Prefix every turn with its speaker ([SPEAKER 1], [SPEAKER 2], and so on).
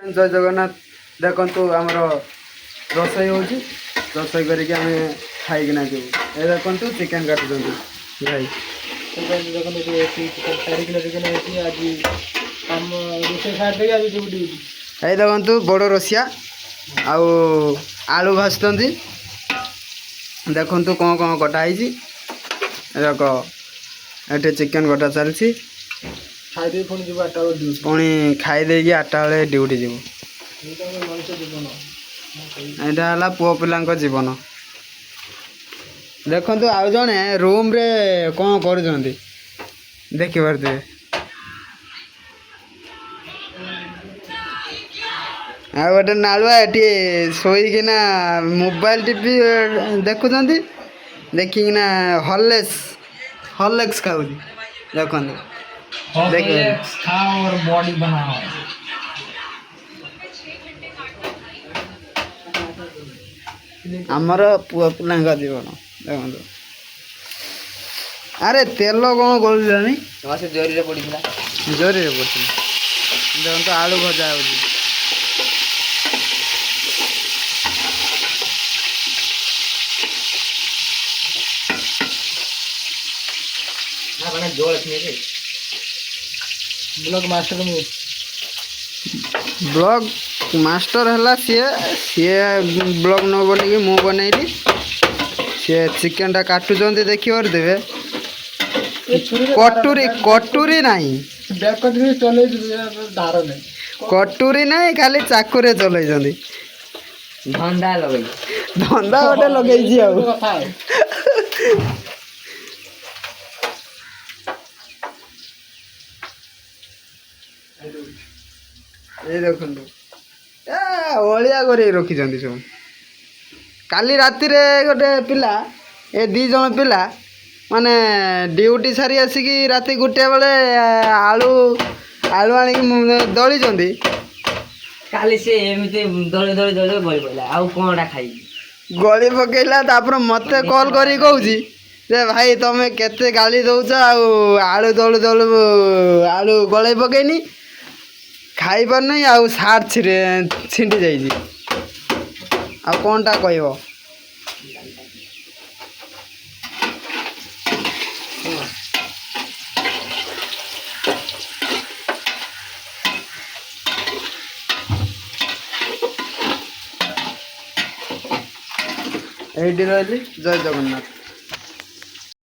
[SPEAKER 1] जय जगन्नाथ देखु आमर रोसई हो रोसई करके खाईकिना जी ये देखु चिकेन काटुं भाई ये देखु बड़ रोसिया आलू भाजुंट देखु कौन कौन कटाई देख ये चिकेन कटा चलती पुणी खाईदे 8टा बेले ड्यूटी जीव यहाँ पुओ पिला जीवन देखु आउ जड़े रूम रे कौन कर देखी पारे आ गोटे नालुआ ये शोना मोबाइल टीवी देखुं देखिकिना हॉर्लिक्स खाऊ देखो
[SPEAKER 2] और बॉडी बनाओ
[SPEAKER 1] आमर पुआ पिला जीवन देखो अरे तेल कौन कर
[SPEAKER 2] जोरी पड़ा
[SPEAKER 1] जोरी पड़ी देखो आलू भजा हो ब्लॉग मास्टर है सी ब्लॉग न बोलिकी मु बनईली सी चिकेन टा काटुं देखिए देवे कटुरी कटुरी नहीं कटुरी नहीं खाली चाकुरे चल
[SPEAKER 2] धंदा लगे
[SPEAKER 1] धंदा गोटे लगे ये देखु ओलिया कर रखी सब काली राति गोटे पिला ए 2 जन पिला माने ड्यूटी सारी आसिकी राति 1 बेले आलू आलू आनिकी दली
[SPEAKER 2] काली से एमती दली दली दली बड़ी पड़ा आउ कौनटा खाई
[SPEAKER 1] गली पकेला तापर मते कॉल करी कहूची जे भाई तमे केते गाली दउछ आलू दलु दलु आलू गले पकेनी खाई पार नहीं आउ सार छिंटी जाइए आ कौनटा कहब ये रही जय जगन्नाथ।